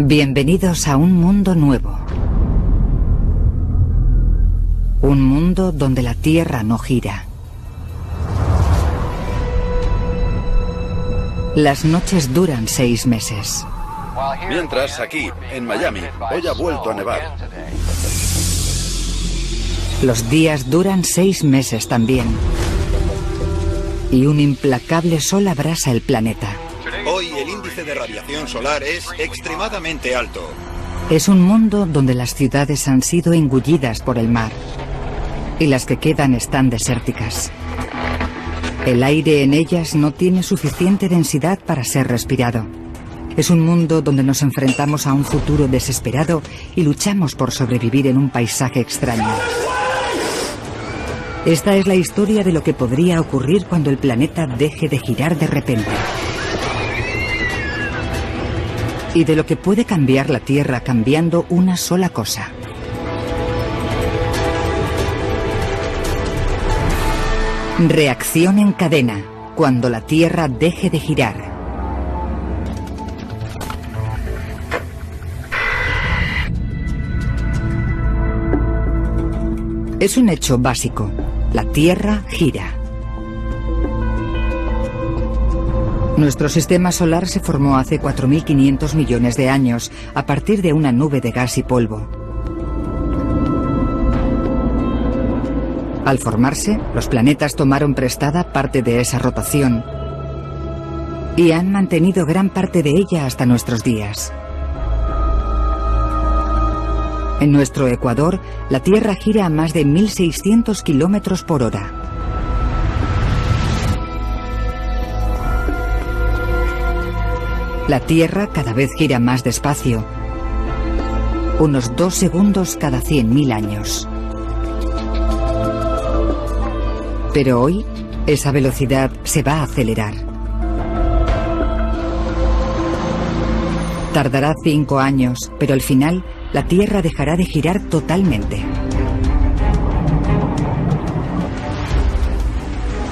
Bienvenidos a un mundo nuevo. Un mundo donde la Tierra no gira. Las noches duran 6 meses. Mientras, aquí, en Miami, hoy ha vuelto a nevar. Los días duran 6 meses también. Y un implacable sol abrasa el planeta. Hoy el índice de radiación solar es extremadamente alto. Es un mundo donde las ciudades han sido engullidas por el mar. Y las que quedan están desérticas. El aire en ellas no tiene suficiente densidad para ser respirado. Es un mundo donde nos enfrentamos a un futuro desesperado y luchamos por sobrevivir en un paisaje extraño. Esta es la historia de lo que podría ocurrir cuando el planeta deje de girar de repente. Y de lo que puede cambiar la Tierra cambiando una sola cosa. Reacción en cadena, cuando la Tierra deje de girar. Es un hecho básico. La Tierra gira. Nuestro sistema solar se formó hace 4.500 millones de años, a partir de una nube de gas y polvo. Al formarse, los planetas tomaron prestada parte de esa rotación y han mantenido gran parte de ella hasta nuestros días. En nuestro ecuador, la Tierra gira a más de 1.600 kilómetros por hora. La Tierra cada vez gira más despacio, unos 2 segundos cada 100.000 años. Pero hoy, esa velocidad se va a acelerar. Tardará 5 años, pero al final, la Tierra dejará de girar totalmente.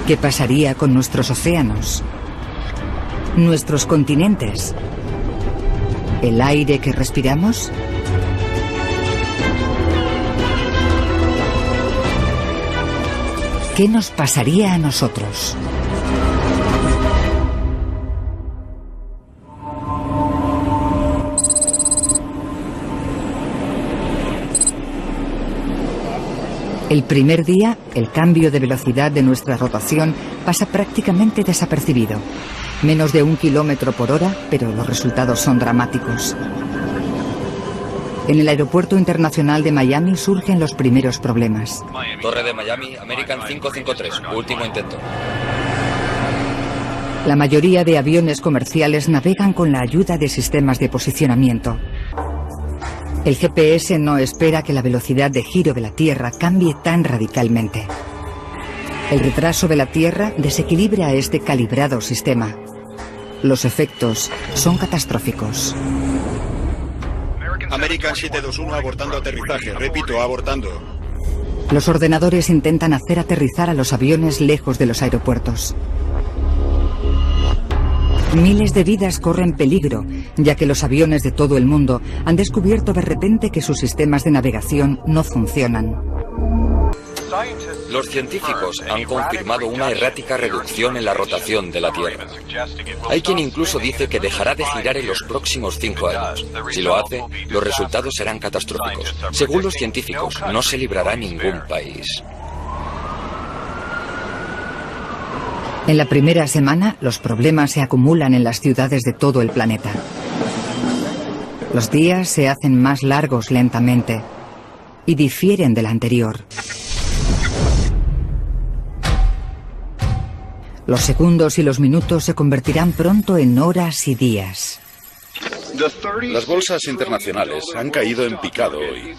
¿Qué pasaría con nuestros océanos? ¿Nuestros continentes? ¿El aire que respiramos? ¿Qué nos pasaría a nosotros? El primer día, el cambio de velocidad de nuestra rotación pasa prácticamente desapercibido. Menos de 1 kilómetro por hora, pero los resultados son dramáticos. En el Aeropuerto Internacional de Miami surgen los primeros problemas. Torre de Miami, American 553, último intento. La mayoría de aviones comerciales navegan con la ayuda de sistemas de posicionamiento. El GPS no espera que la velocidad de giro de la Tierra cambie tan radicalmente. El retraso de la Tierra desequilibra este calibrado sistema. Los efectos son catastróficos. American 721 abortando aterrizaje, repito, abortando. Los ordenadores intentan hacer aterrizar a los aviones lejos de los aeropuertos. Miles de vidas corren peligro, ya que los aviones de todo el mundo han descubierto de repente que sus sistemas de navegación no funcionan. Los científicos han confirmado una errática reducción en la rotación de la Tierra. Hay quien incluso dice que dejará de girar en los próximos 5 años. Si lo hace, los resultados serán catastróficos. Según los científicos, no se librará ningún país. En la primera semana, los problemas se acumulan en las ciudades de todo el planeta. Los días se hacen más largos lentamente y difieren del anterior. Los segundos y los minutos se convertirán pronto en horas y días. Las bolsas internacionales han caído en picado hoy.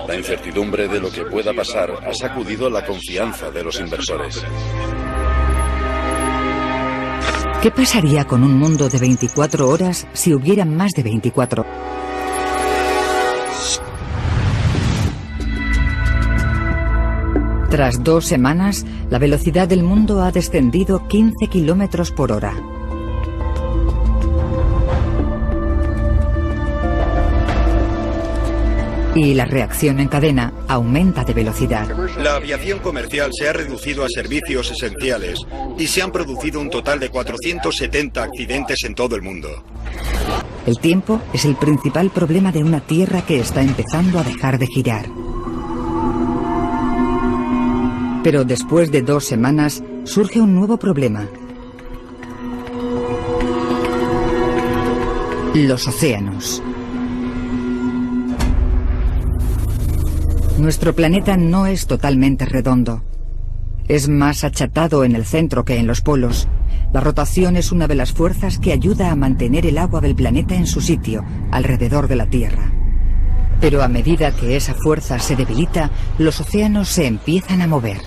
La incertidumbre de lo que pueda pasar ha sacudido la confianza de los inversores. ¿Qué pasaría con un mundo de 24 horas si hubiera más de 24? Tras 2 semanas, la velocidad del mundo ha descendido 15 kilómetros por hora. Y la reacción en cadena aumenta de velocidad. La aviación comercial se ha reducido a servicios esenciales y se han producido un total de 470 accidentes en todo el mundo. El tiempo es el principal problema de una Tierra que está empezando a dejar de girar. Pero después de 2 semanas surge un nuevo problema. Los océanos. Nuestro planeta no es totalmente redondo. Es más achatado en el centro que en los polos. La rotación es una de las fuerzas que ayuda a mantener el agua del planeta en su sitio, alrededor de la Tierra. Pero a medida que esa fuerza se debilita, los océanos se empiezan a mover.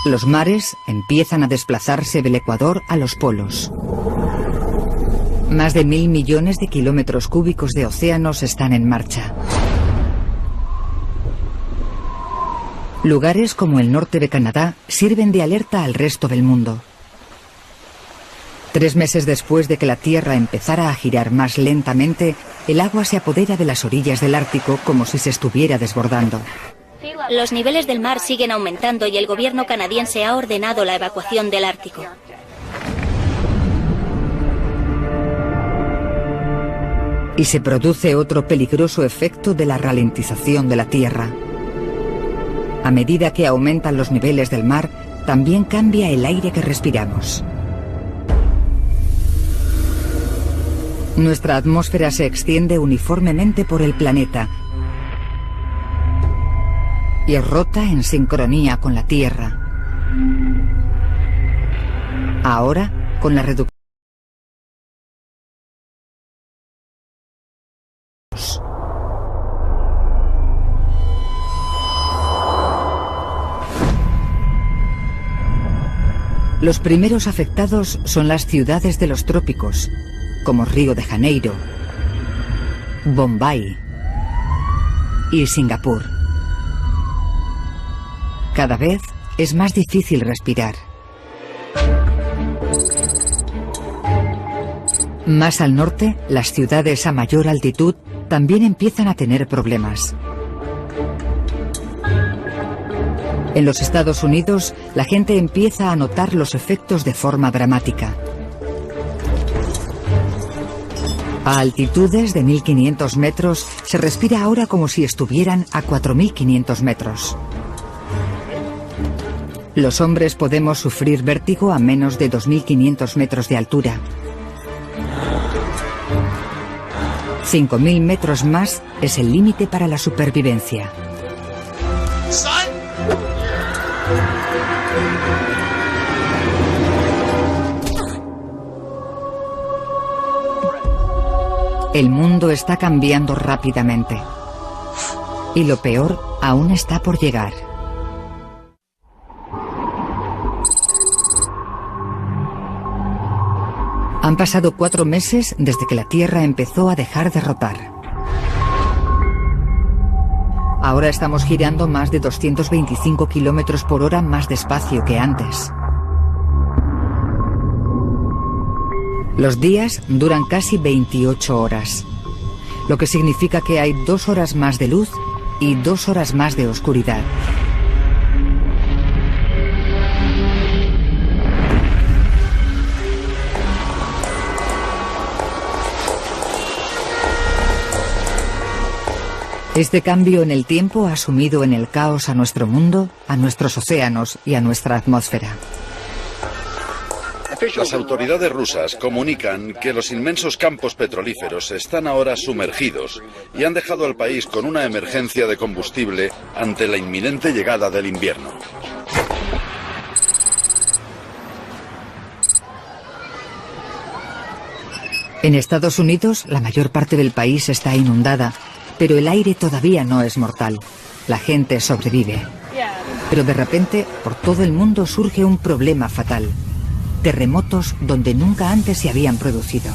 Los mares empiezan a desplazarse del ecuador a los polos. Más de 1.000 millones de kilómetros cúbicos de océanos están en marcha. Lugares como el norte de Canadá sirven de alerta al resto del mundo. 3 meses después de que la Tierra empezara a girar más lentamente, el agua se apodera de las orillas del Ártico como si se estuviera desbordando. Los niveles del mar siguen aumentando y el gobierno canadiense ha ordenado la evacuación del Ártico. Y se produce otro peligroso efecto de la ralentización de la Tierra. A medida que aumentan los niveles del mar, también cambia el aire que respiramos. Nuestra atmósfera se extiende uniformemente por el planeta y rota en sincronía con la Tierra. Ahora, con la reducción. Los primeros afectados son las ciudades de los trópicos, como Río de Janeiro, Bombay y Singapur. Cada vez es más difícil respirar. Más al norte, las ciudades a mayor altitud también empiezan a tener problemas. En los Estados Unidos, la gente empieza a notar los efectos de forma dramática. A altitudes de 1.500 metros, se respira ahora como si estuvieran a 4.500 metros. Los hombres podemos sufrir vértigo a menos de 2.500 metros de altura. 5.000 metros más es el límite para la supervivencia. El mundo está cambiando rápidamente. Y lo peor aún está por llegar. Han pasado 4 meses desde que la Tierra empezó a dejar de rotar. Ahora estamos girando más de 225 kilómetros por hora más despacio que antes. Los días duran casi 28 horas, lo que significa que hay 2 horas más de luz y 2 horas más de oscuridad. Este cambio en el tiempo ha sumido en el caos a nuestro mundo, a nuestros océanos y a nuestra atmósfera. Las autoridades rusas comunican que los inmensos campos petrolíferos están ahora sumergidos y han dejado al país con una emergencia de combustible ante la inminente llegada del invierno. En Estados Unidos, la mayor parte del país está inundada, pero el aire todavía no es mortal. La gente sobrevive. Pero de repente, por todo el mundo surge un problema fatal. Terremotos donde nunca antes se habían producido.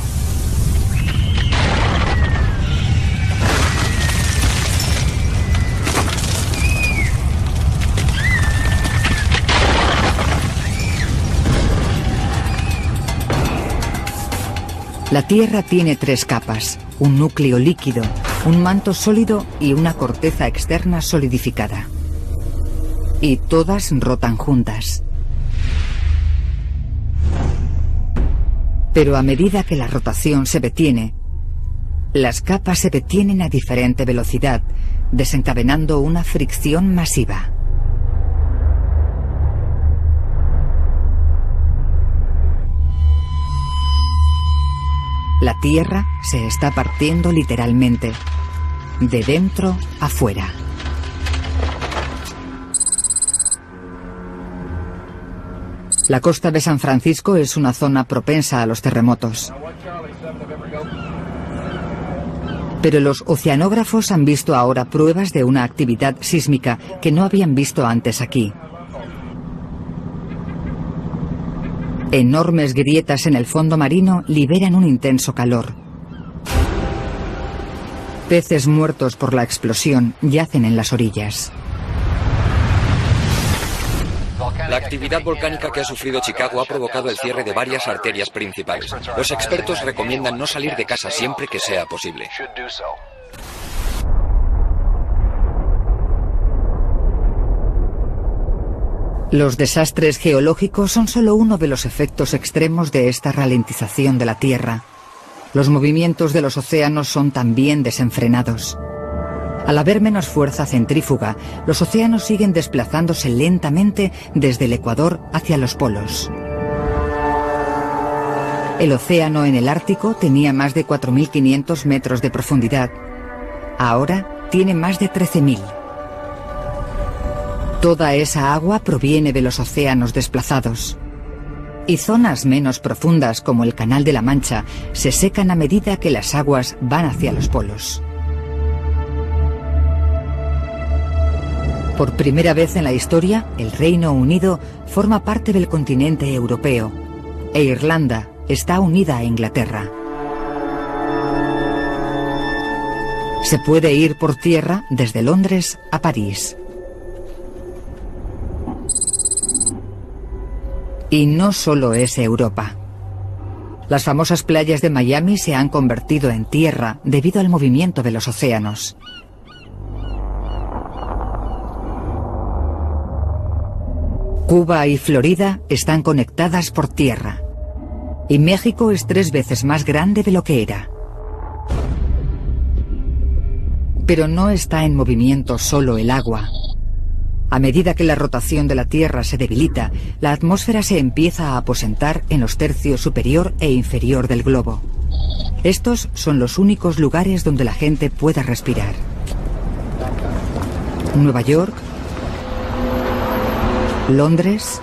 La Tierra tiene 3 capas, un núcleo líquido, un manto sólido y una corteza externa solidificada. Y todas rotan juntas. Pero a medida que la rotación se detiene, las capas se detienen a diferente velocidad, desencadenando una fricción masiva. La Tierra se está partiendo literalmente, de dentro a fuera. La costa de San Francisco es una zona propensa a los terremotos. Pero los oceanógrafos han visto ahora pruebas de una actividad sísmica que no habían visto antes aquí. Enormes grietas en el fondo marino liberan un intenso calor. Peces muertos por la explosión yacen en las orillas. La actividad volcánica que ha sufrido Chicago ha provocado el cierre de varias arterias principales. Los expertos recomiendan no salir de casa siempre que sea posible. Los desastres geológicos son solo uno de los efectos extremos de esta ralentización de la Tierra. Los movimientos de los océanos son también desenfrenados. Al haber menos fuerza centrífuga, los océanos siguen desplazándose lentamente desde el Ecuador hacia los polos. El océano en el Ártico tenía más de 4.500 metros de profundidad. Ahora tiene más de 13.000. Toda esa agua proviene de los océanos desplazados. Y zonas menos profundas, como el Canal de la Mancha, se secan a medida que las aguas van hacia los polos. Por primera vez en la historia, el Reino Unido forma parte del continente europeo, e Irlanda está unida a Inglaterra. Se puede ir por tierra desde Londres a París. Y no solo es Europa. Las famosas playas de Miami se han convertido en tierra debido al movimiento de los océanos. Cuba y Florida están conectadas por tierra. Y México es 3 veces más grande de lo que era. Pero no está en movimiento solo el agua. A medida que la rotación de la Tierra se debilita, la atmósfera se empieza a aposentar en los tercios superior e inferior del globo. Estos son los únicos lugares donde la gente pueda respirar. Nueva York, Londres,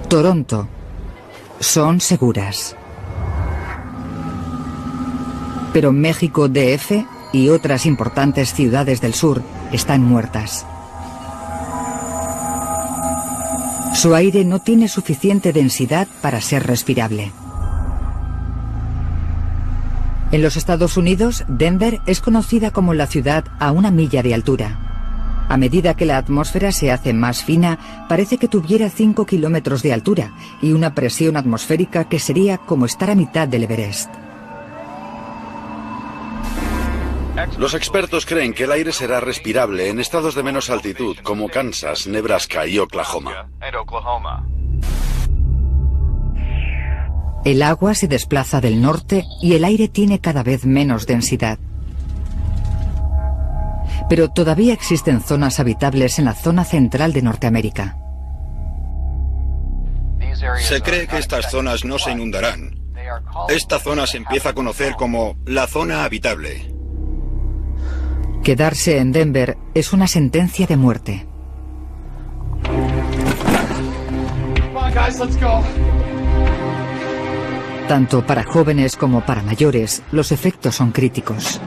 Toronto son seguras. Pero México DF y otras importantes ciudades del sur están muertas. Su aire no tiene suficiente densidad para ser respirable. En los Estados Unidos, Denver es conocida como la ciudad a 1 milla de altura. A medida que la atmósfera se hace más fina, parece que tuviera 5 kilómetros de altura y una presión atmosférica que sería como estar a mitad del Everest. Los expertos creen que el aire será respirable en estados de menos altitud como Kansas, Nebraska y Oklahoma. El agua se desplaza del norte y el aire tiene cada vez menos densidad. Pero todavía existen zonas habitables en la zona central de Norteamérica. Se cree que estas zonas no se inundarán. Esta zona se empieza a conocer como la zona habitable. Quedarse en Denver es una sentencia de muerte. Tanto para jóvenes como para mayores, los efectos son críticos.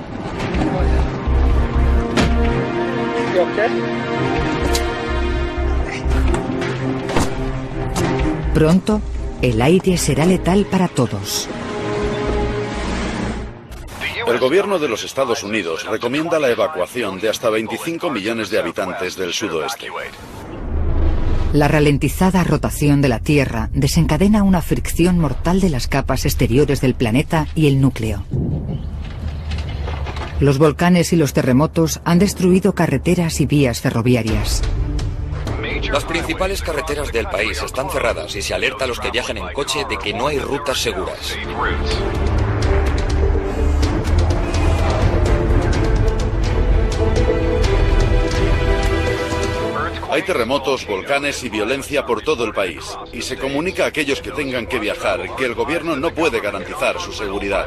Pronto, el aire será letal para todos. El gobierno de los Estados Unidos recomienda la evacuación de hasta 25 millones de habitantes del sudoeste. La ralentizada rotación de la Tierra desencadena una fricción mortal de las capas exteriores del planeta y el núcleo. Los volcanes y los terremotos han destruido carreteras y vías ferroviarias. Las principales carreteras del país están cerradas y se alerta a los que viajan en coche de que no hay rutas seguras. Hay terremotos, volcanes y violencia por todo el país. Y se comunica a aquellos que tengan que viajar que el gobierno no puede garantizar su seguridad.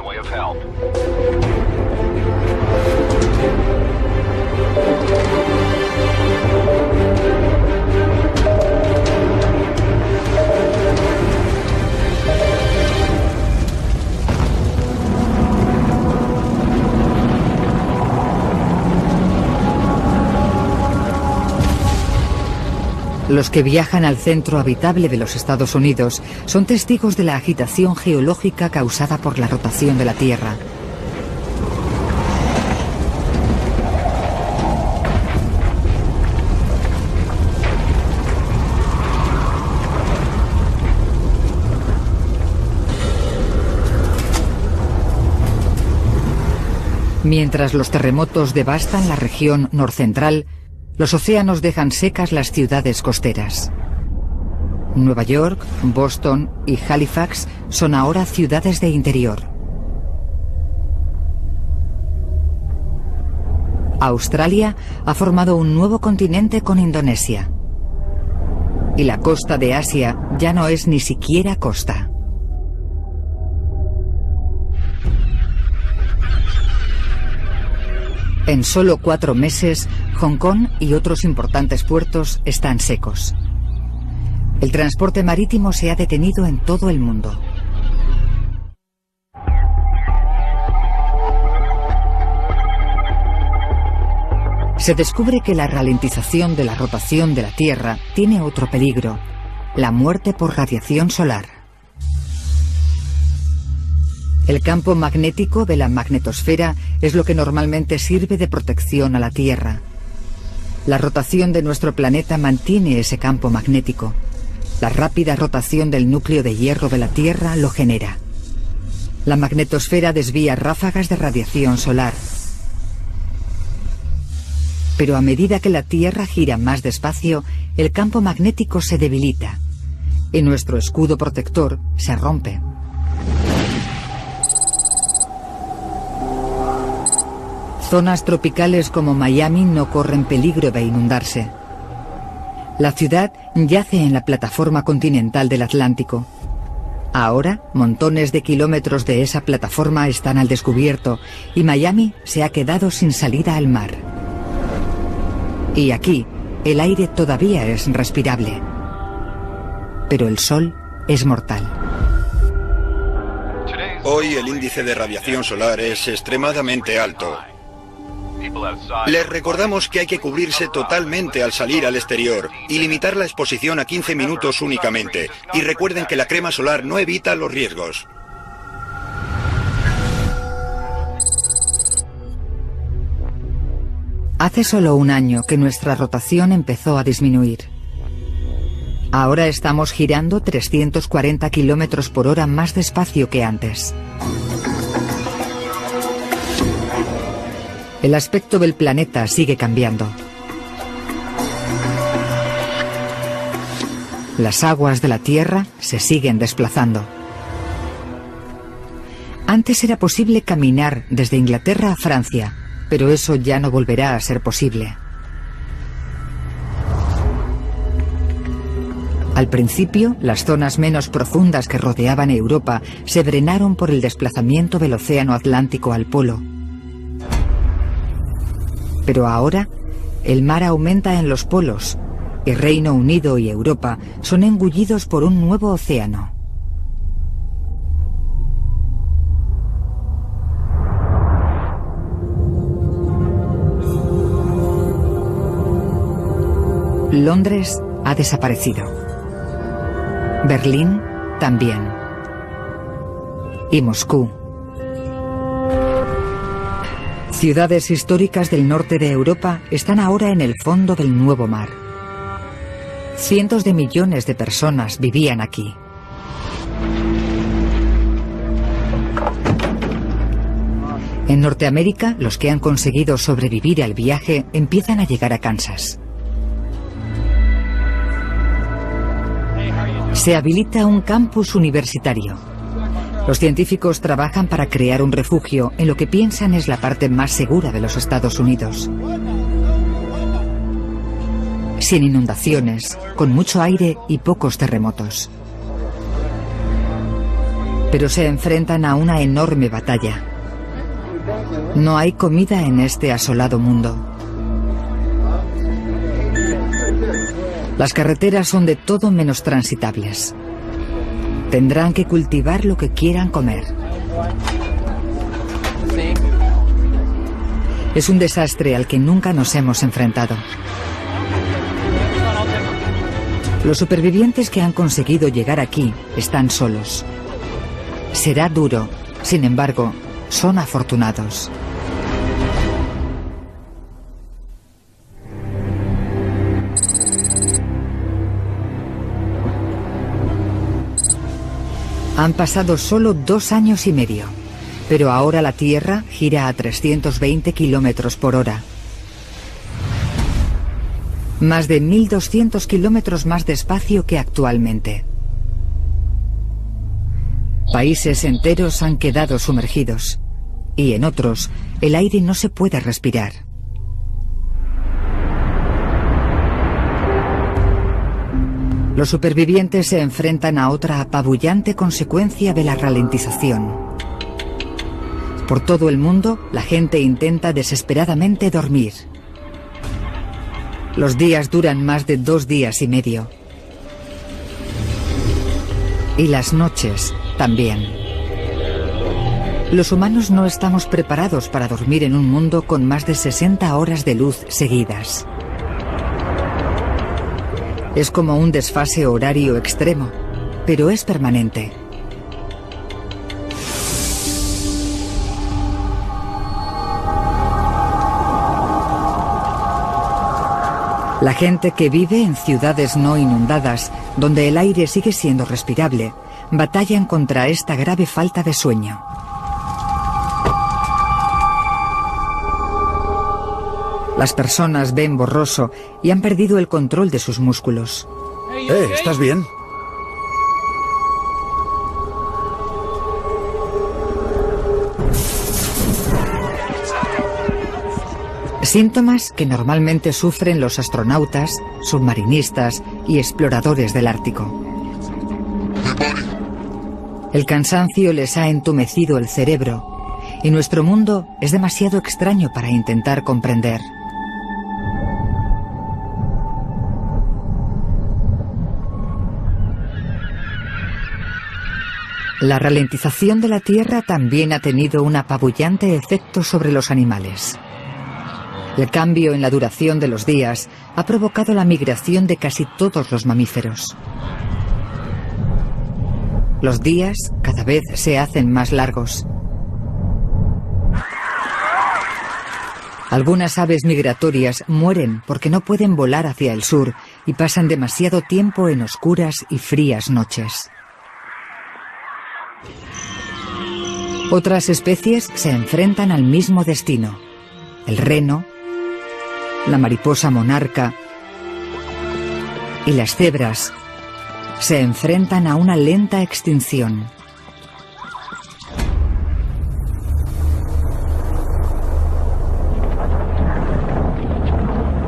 Los que viajan al centro habitable de los Estados Unidos son testigos de la agitación geológica causada por la rotación de la Tierra. Mientras los terremotos devastan la región norcentral, los océanos dejan secas las ciudades costeras. Nueva York, Boston y Halifax son ahora ciudades de interior. Australia ha formado un nuevo continente con Indonesia. Y la costa de Asia ya no es ni siquiera costa. En solo 4 meses, Hong Kong y otros importantes puertos están secos. El transporte marítimo se ha detenido en todo el mundo. Se descubre que la ralentización de la rotación de la Tierra tiene otro peligro: la muerte por radiación solar. El campo magnético de la magnetosfera es lo que normalmente sirve de protección a la Tierra. La rotación de nuestro planeta mantiene ese campo magnético. La rápida rotación del núcleo de hierro de la Tierra lo genera. La magnetosfera desvía ráfagas de radiación solar. Pero a medida que la Tierra gira más despacio, el campo magnético se debilita y nuestro escudo protector se rompe. Zonas tropicales como Miami no corren peligro de inundarse. La ciudad yace en la plataforma continental del Atlántico. Ahora, montones de kilómetros de esa plataforma están al descubierto y Miami se ha quedado sin salida al mar. Y aquí, el aire todavía es respirable. Pero el sol es mortal. Hoy el índice de radiación solar es extremadamente alto. Les recordamos que hay que cubrirse totalmente al salir al exterior y limitar la exposición a 15 minutos únicamente. Y recuerden que la crema solar no evita los riesgos. Hace solo un año que nuestra rotación empezó a disminuir. Ahora estamos girando 340 kilómetros por hora más despacio que antes. El aspecto del planeta sigue cambiando. Las aguas de la Tierra se siguen desplazando. Antes era posible caminar desde Inglaterra a Francia, pero eso ya no volverá a ser posible. Al principio, las zonas menos profundas que rodeaban Europa se drenaron por el desplazamiento del océano Atlántico al polo. Pero ahora, el mar aumenta en los polos y Reino Unido y Europa son engullidos por un nuevo océano. Londres ha desaparecido. Berlín también. Y Moscú. Ciudades históricas del norte de Europa están ahora en el fondo del nuevo mar. Cientos de millones de personas vivían aquí. En Norteamérica, los que han conseguido sobrevivir al viaje empiezan a llegar a Kansas. Se habilita un campus universitario. Los científicos trabajan para crear un refugio en lo que piensan es la parte más segura de los Estados Unidos. Sin inundaciones, con mucho aire y pocos terremotos. Pero se enfrentan a una enorme batalla. No hay comida en este asolado mundo. Las carreteras son de todo menos transitables. Tendrán que cultivar lo que quieran comer. Es un desastre al que nunca nos hemos enfrentado. Los supervivientes que han conseguido llegar aquí están solos. Será duro, sin embargo, son afortunados. Han pasado solo 2 años y medio, pero ahora la Tierra gira a 320 kilómetros por hora. Más de 1.200 kilómetros más despacio que actualmente. Países enteros han quedado sumergidos, y en otros, el aire no se puede respirar. Los supervivientes se enfrentan a otra apabullante consecuencia de la ralentización. Por todo el mundo, la gente intenta desesperadamente dormir. Los días duran más de 2 días y medio. Y las noches también. Los humanos no estamos preparados para dormir en un mundo con más de 60 horas de luz seguidas. Es como un desfase horario extremo, pero es permanente. La gente que vive en ciudades no inundadas, donde el aire sigue siendo respirable, batallan contra esta grave falta de sueño. Las personas ven borroso y han perdido el control de sus músculos. ¿Estás bien? Síntomas que normalmente sufren los astronautas, submarinistas y exploradores del Ártico. El cansancio les ha entumecido el cerebro y nuestro mundo es demasiado extraño para intentar comprender. La ralentización de la Tierra también ha tenido un apabullante efecto sobre los animales. El cambio en la duración de los días ha provocado la migración de casi todos los mamíferos. Los días cada vez se hacen más largos. Algunas aves migratorias mueren porque no pueden volar hacia el sur y pasan demasiado tiempo en oscuras y frías noches. Otras especies se enfrentan al mismo destino. El reno, la mariposa monarca y las cebras se enfrentan a una lenta extinción.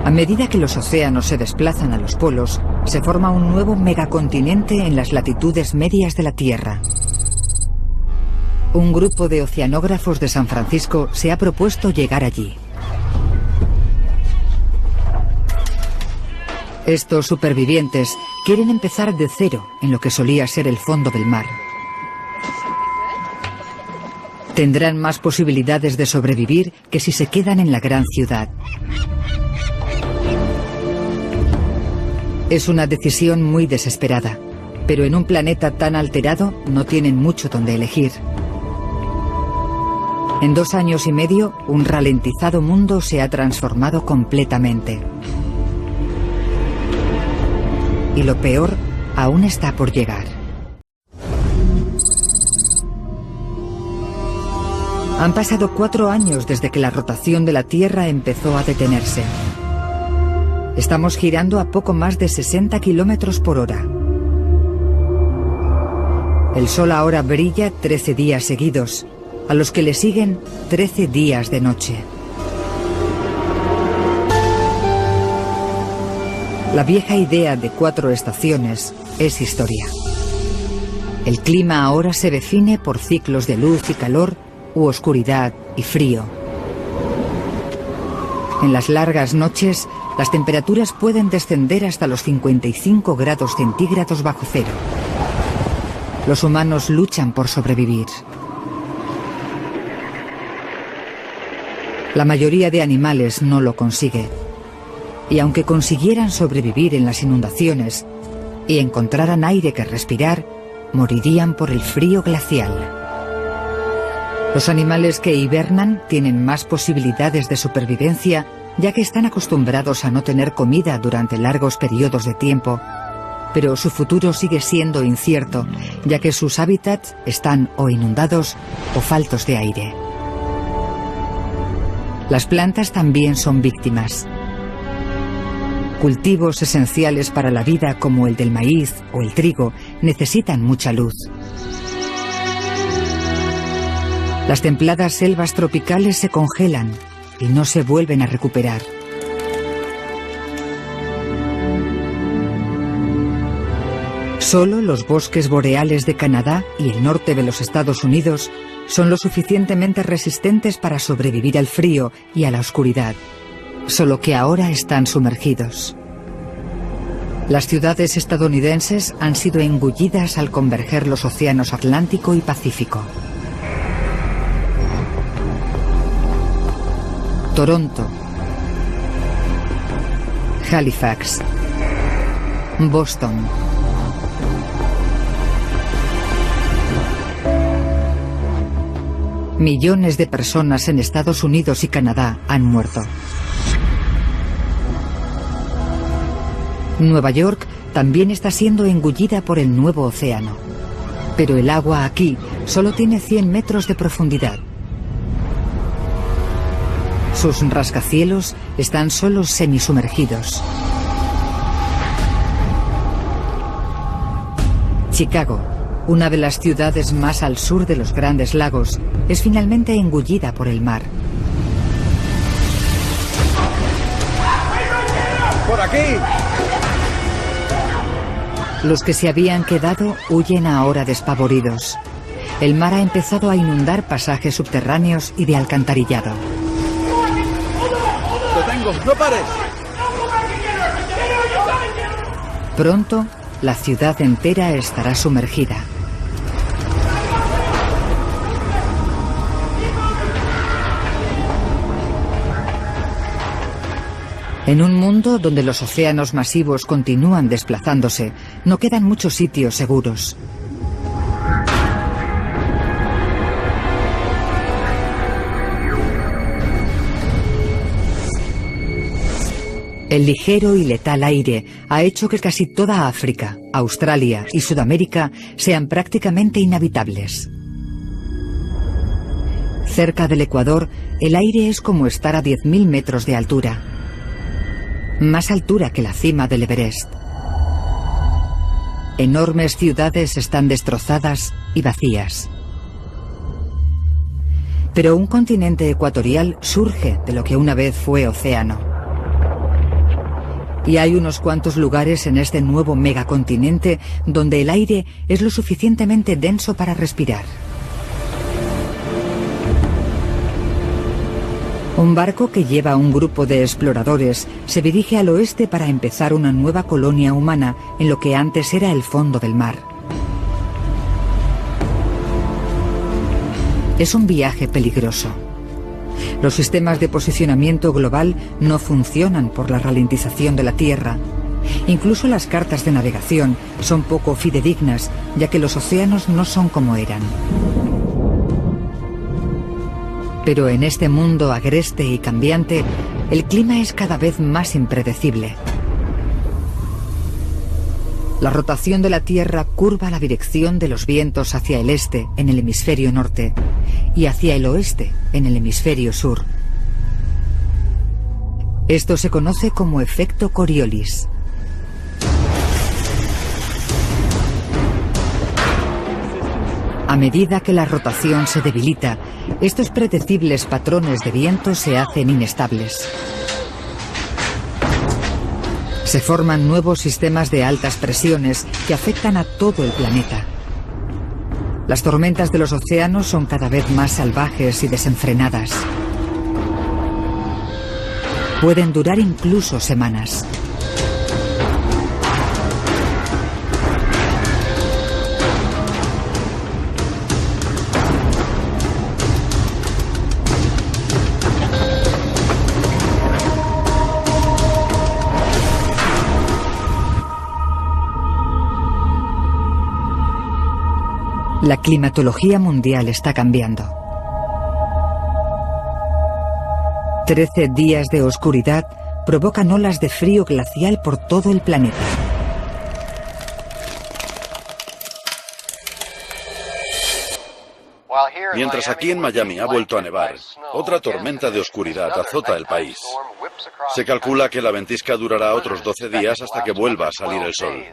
A medida que los océanos se desplazan a los polos, se forma un nuevo megacontinente en las latitudes medias de la Tierra. Un grupo de oceanógrafos de San Francisco se ha propuesto llegar allí. Estos supervivientes quieren empezar de cero en lo que solía ser el fondo del mar. Tendrán más posibilidades de sobrevivir que si se quedan en la gran ciudad. Es una decisión muy desesperada, pero en un planeta tan alterado no tienen mucho donde elegir. En 2 años y medio, un ralentizado mundo se ha transformado completamente. Y lo peor aún está por llegar. Han pasado 4 años desde que la rotación de la Tierra empezó a detenerse. Estamos girando a poco más de 60 kilómetros por hora. El Sol ahora brilla 13 días seguidos, a los que le siguen 13 días de noche. La vieja idea de 4 estaciones es historia. El clima ahora se define por ciclos de luz y calor, u oscuridad y frío. En las largas noches, las temperaturas pueden descender hasta los 55 grados centígrados bajo cero. Los humanos luchan por sobrevivir. La mayoría de animales no lo consigue. Y aunque consiguieran sobrevivir en las inundaciones y encontraran aire que respirar, morirían por el frío glacial. Los animales que hibernan tienen más posibilidades de supervivencia, ya que están acostumbrados a no tener comida durante largos periodos de tiempo, pero su futuro sigue siendo incierto, ya que sus hábitats están o inundados o faltos de aire. Las plantas también son víctimas. Cultivos esenciales para la vida como el del maíz o el trigo necesitan mucha luz. Las templadas selvas tropicales se congelan y no se vuelven a recuperar. Solo los bosques boreales de Canadá y el norte de los Estados Unidos son lo suficientemente resistentes para sobrevivir al frío y a la oscuridad, solo que ahora están sumergidos. Las ciudades estadounidenses han sido engullidas al converger los océanos Atlántico y Pacífico. Toronto, Halifax, Boston. Millones de personas en Estados Unidos y Canadá han muerto. Nueva York también está siendo engullida por el nuevo océano. Pero el agua aquí solo tiene 100 metros de profundidad. Sus rascacielos están solo semisumergidos. Chicago, una de las ciudades más al sur de los Grandes Lagos, es finalmente engullida por el mar. ¡Por aquí! Los que se habían quedado huyen ahora despavoridos. El mar ha empezado a inundar pasajes subterráneos y de alcantarillado. ¡Lo tengo! ¡No pares! Pronto, la ciudad entera estará sumergida. En un mundo donde los océanos masivos continúan desplazándose, no quedan muchos sitios seguros. El ligero y letal aire ha hecho que casi toda África, Australia y Sudamérica sean prácticamente inhabitables. Cerca del Ecuador, el aire es como estar a 10.000 metros de altura. Más altura que la cima del Everest. Enormes ciudades están destrozadas y vacías. Pero un continente ecuatorial surge de lo que una vez fue océano. Y hay unos cuantos lugares en este nuevo megacontinente donde el aire es lo suficientemente denso para respirar. Un barco que lleva a un grupo de exploradores se dirige al oeste para empezar una nueva colonia humana en lo que antes era el fondo del mar. Es un viaje peligroso. Los sistemas de posicionamiento global no funcionan por la ralentización de la Tierra. Incluso las cartas de navegación son poco fidedignas, ya que los océanos no son como eran. Pero en este mundo agreste y cambiante, el clima es cada vez más impredecible. La rotación de la Tierra curva la dirección de los vientos hacia el este, en el hemisferio norte, y hacia el oeste, en el hemisferio sur. Esto se conoce como efecto Coriolis. A medida que la rotación se debilita, estos predecibles patrones de viento se hacen inestables. Se forman nuevos sistemas de altas presiones que afectan a todo el planeta. Las tormentas de los océanos son cada vez más salvajes y desenfrenadas. Pueden durar incluso semanas. La climatología mundial está cambiando. 13 días de oscuridad provocan olas de frío glacial por todo el planeta. Mientras aquí en Miami ha vuelto a nevar, otra tormenta de oscuridad azota el país. Se calcula que la ventisca durará otros 12 días hasta que vuelva a salir el sol.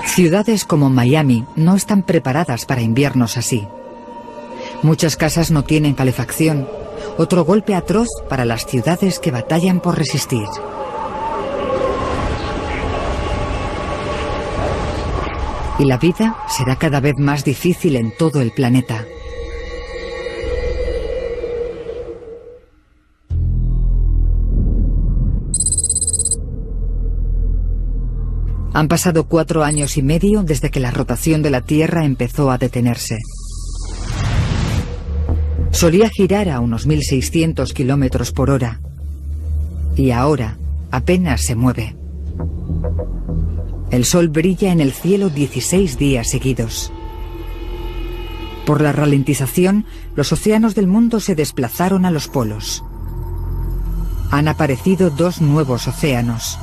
Ciudades como Miami no están preparadas para inviernos así. Muchas casas no tienen calefacción, otro golpe atroz para las ciudades que batallan por resistir. Y la vida será cada vez más difícil en todo el planeta. Han pasado 4 años y medio desde que la rotación de la Tierra empezó a detenerse. Solía girar a unos 1.600 kilómetros por hora. Y ahora apenas se mueve. El sol brilla en el cielo 16 días seguidos. Por la ralentización, los océanos del mundo se desplazaron a los polos. Han aparecido 2 nuevos océanos.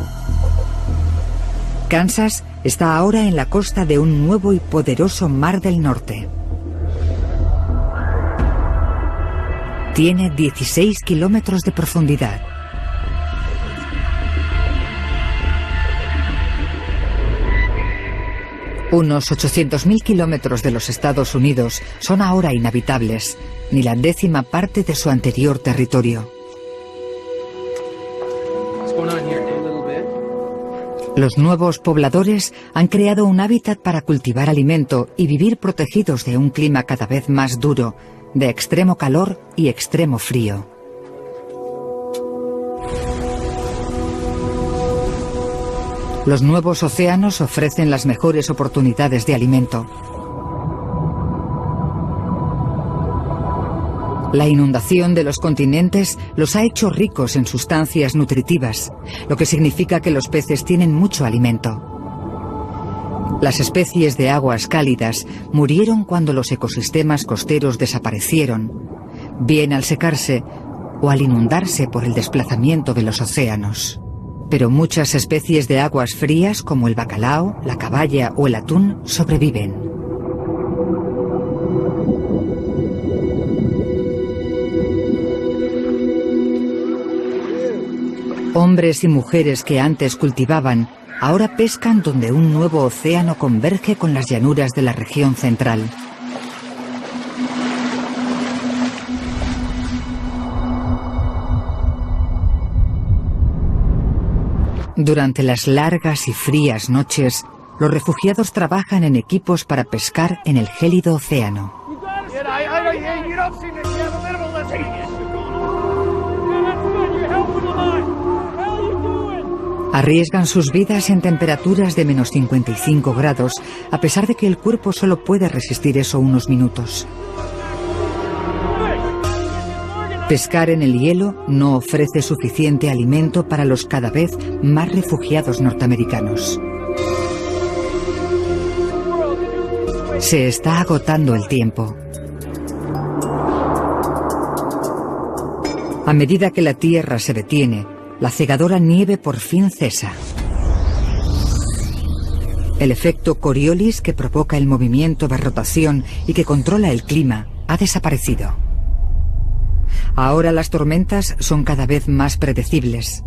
Kansas está ahora en la costa de un nuevo y poderoso mar del norte. Tiene 16 kilómetros de profundidad. Unos 800.000 kilómetros de los Estados Unidos son ahora inhabitables, ni la 10ª parte de su anterior territorio. Los nuevos pobladores han creado un hábitat para cultivar alimento y vivir protegidos de un clima cada vez más duro, de extremo calor y extremo frío. Los nuevos océanos ofrecen las mejores oportunidades de alimento. La inundación de los continentes los ha hecho ricos en sustancias nutritivas, lo que significa que los peces tienen mucho alimento. Las especies de aguas cálidas murieron cuando los ecosistemas costeros desaparecieron, bien al secarse o al inundarse por el desplazamiento de los océanos. Pero muchas especies de aguas frías, como el bacalao, la caballa o el atún, sobreviven. Hombres y mujeres que antes cultivaban, ahora pescan donde un nuevo océano converge con las llanuras de la región central. Durante las largas y frías noches, los refugiados trabajan en equipos para pescar en el gélido océano. Arriesgan sus vidas en temperaturas de menos 55 grados, a pesar de que el cuerpo solo puede resistir eso unos minutos. Pescar en el hielo no ofrece suficiente alimento para los cada vez más refugiados norteamericanos. Se está agotando el tiempo. A medida que la Tierra se detiene, la cegadora nieve por fin cesa. El efecto Coriolis, que provoca el movimiento de rotación y que controla el clima, ha desaparecido. Ahora las tormentas son cada vez más predecibles.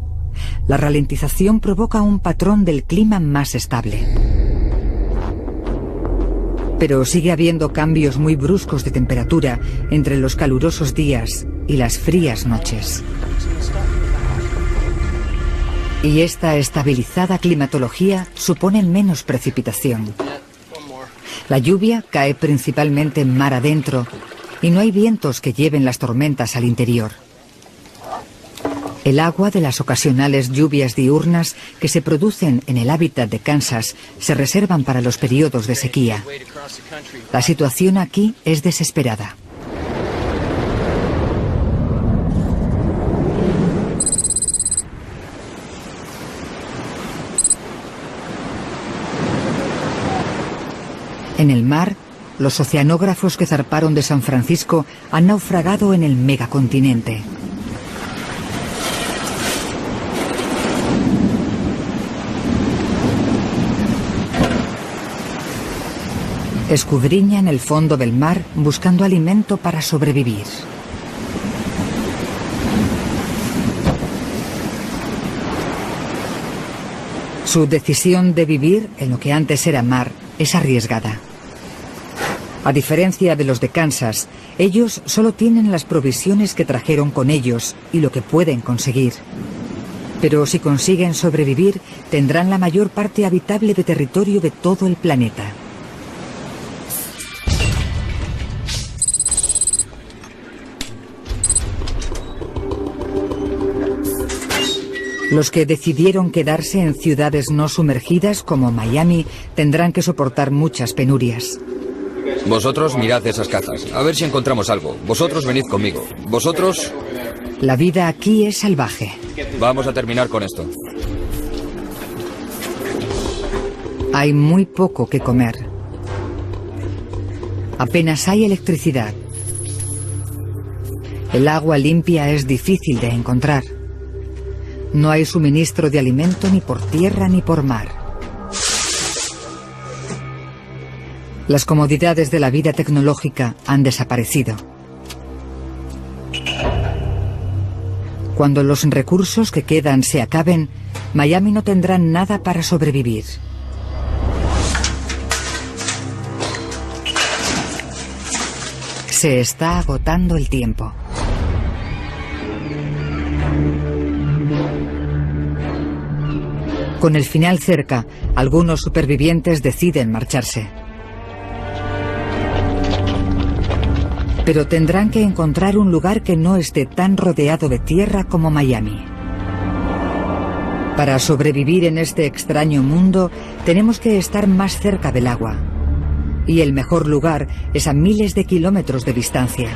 La ralentización provoca un patrón del clima más estable. Pero sigue habiendo cambios muy bruscos de temperatura entre los calurosos días y las frías noches. Y esta estabilizada climatología supone menos precipitación. La lluvia cae principalmente mar adentro y no hay vientos que lleven las tormentas al interior. El agua de las ocasionales lluvias diurnas que se producen en el hábitat de Kansas se reservan para los periodos de sequía. La situación aquí es desesperada. En el mar, los oceanógrafos que zarparon de San Francisco han naufragado en el megacontinente. Escudriñan el fondo del mar buscando alimento para sobrevivir. Su decisión de vivir en lo que antes era mar es arriesgada. A diferencia de los de Kansas, ellos solo tienen las provisiones que trajeron con ellos y lo que pueden conseguir. Pero si consiguen sobrevivir, tendrán la mayor parte habitable de territorio de todo el planeta. Los que decidieron quedarse en ciudades no sumergidas como Miami tendrán que soportar muchas penurias. Vosotros mirad esas cazas, a ver si encontramos algo. Vosotros venid conmigo. Vosotros... La vida aquí es salvaje. Vamos a terminar con esto. Hay muy poco que comer. Apenas hay electricidad. El agua limpia es difícil de encontrar. No hay suministro de alimento ni por tierra ni por mar. Las comodidades de la vida tecnológica han desaparecido. Cuando los recursos que quedan se acaben, Miami no tendrá nada para sobrevivir. Se está agotando el tiempo. Con el final cerca, algunos supervivientes deciden marcharse. Pero tendrán que encontrar un lugar que no esté tan rodeado de tierra como Miami. Para sobrevivir en este extraño mundo, tenemos que estar más cerca del agua. Y el mejor lugar es a miles de kilómetros de distancia.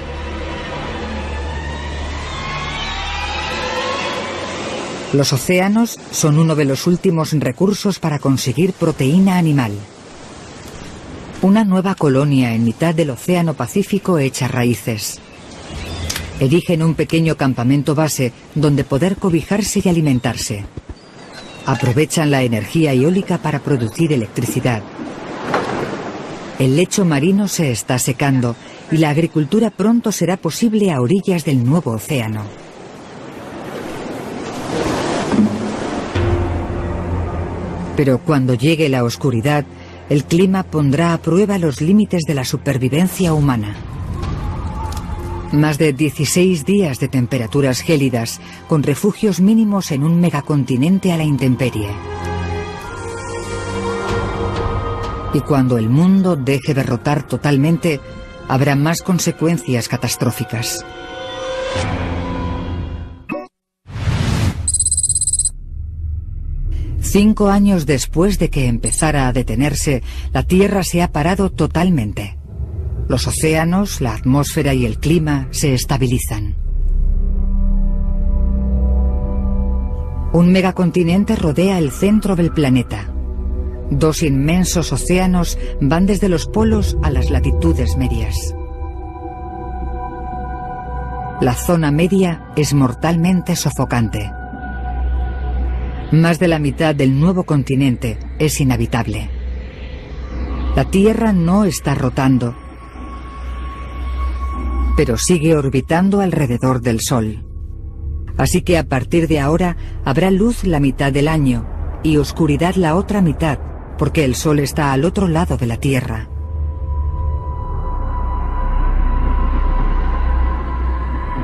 Los océanos son uno de los últimos recursos para conseguir proteína animal. Una nueva colonia en mitad del Océano Pacífico echa raíces. Erigen un pequeño campamento base donde poder cobijarse y alimentarse. Aprovechan la energía eólica para producir electricidad. El lecho marino se está secando y la agricultura pronto será posible a orillas del nuevo océano. Pero cuando llegue la oscuridad, el clima pondrá a prueba los límites de la supervivencia humana. Más de 16 días de temperaturas gélidas, con refugios mínimos en un megacontinente a la intemperie. Y cuando el mundo deje de rotar totalmente, habrá más consecuencias catastróficas. Cinco años después de que empezara a detenerse, la Tierra se ha parado totalmente. Los océanos, la atmósfera y el clima se estabilizan. Un megacontinente rodea el centro del planeta. Dos inmensos océanos van desde los polos a las latitudes medias. La zona media es mortalmente sofocante. Más de la mitad del nuevo continente es inhabitable. La Tierra no está rotando, pero sigue orbitando alrededor del Sol. Así que a partir de ahora habrá luz la mitad del año y oscuridad la otra mitad, porque el Sol está al otro lado de la Tierra.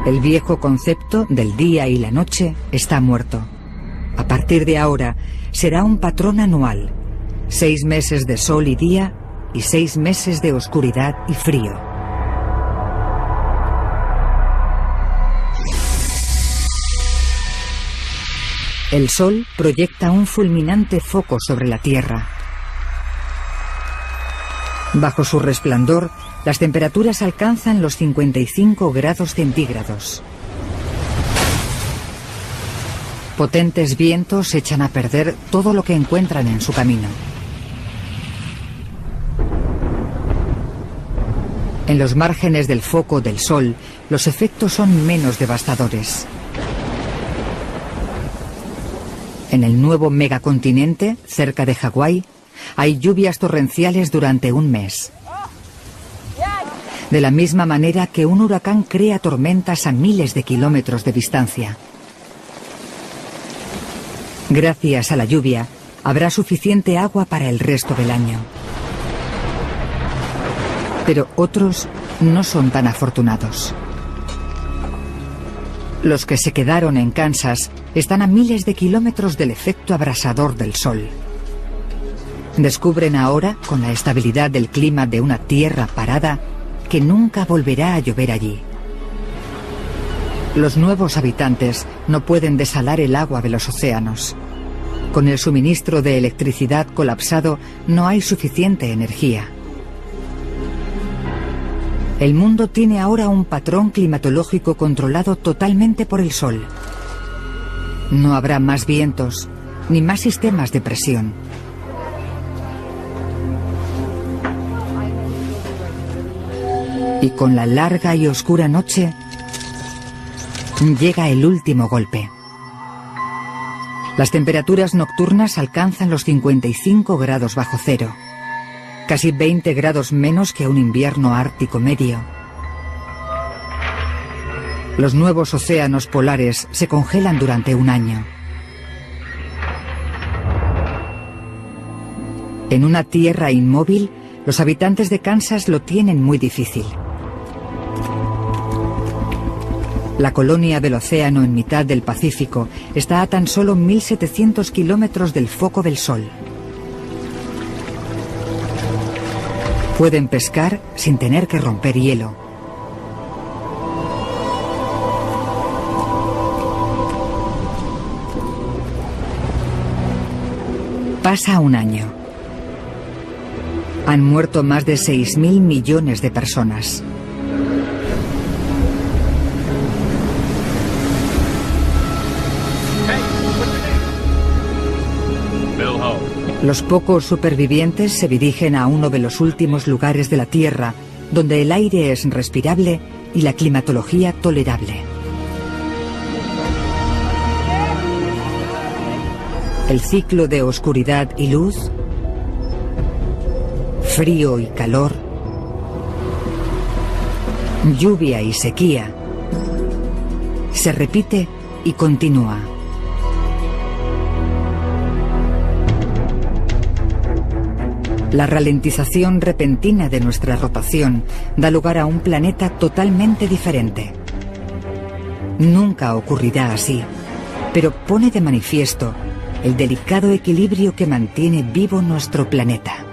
El viejo concepto del día y la noche está muerto. A partir de ahora será un patrón anual: 6 meses de sol y día y 6 meses de oscuridad y frío. El Sol proyecta un fulminante foco sobre la Tierra. Bajo su resplandor, las temperaturas alcanzan los 55 grados centígrados. Potentes vientos echan a perder todo lo que encuentran en su camino. En los márgenes del foco del Sol, los efectos son menos devastadores. En el nuevo megacontinente, cerca de Hawái, hay lluvias torrenciales durante un mes. De la misma manera que un huracán crea tormentas a miles de kilómetros de distancia. Gracias a la lluvia, habrá suficiente agua para el resto del año. Pero otros no son tan afortunados. Los que se quedaron en Kansas están a miles de kilómetros del efecto abrasador del Sol. Descubren ahora, con la estabilidad del clima de una tierra parada, que nunca volverá a llover allí. Los nuevos habitantes no pueden desalar el agua de los océanos. Con el suministro de electricidad colapsado, no hay suficiente energía. El mundo tiene ahora un patrón climatológico controlado totalmente por el Sol. No habrá más vientos, ni más sistemas de presión. Y con la larga y oscura noche, llega el último golpe. Las temperaturas nocturnas alcanzan los 55 grados bajo cero, casi 20 grados menos que un invierno ártico medio. Los nuevos océanos polares se congelan durante un año. En una tierra inmóvil, los habitantes de Kansas lo tienen muy difícil. La colonia del océano en mitad del Pacífico está a tan solo 1.700 kilómetros del foco del Sol. Pueden pescar sin tener que romper hielo. Pasa un año. Han muerto más de 6.000 millones de personas. Los pocos supervivientes se dirigen a uno de los últimos lugares de la Tierra, donde el aire es respirable y la climatología tolerable. El ciclo de oscuridad y luz, frío y calor, lluvia y sequía, se repite y continúa. La ralentización repentina de nuestra rotación da lugar a un planeta totalmente diferente. Nunca ocurrirá así, pero pone de manifiesto el delicado equilibrio que mantiene vivo nuestro planeta.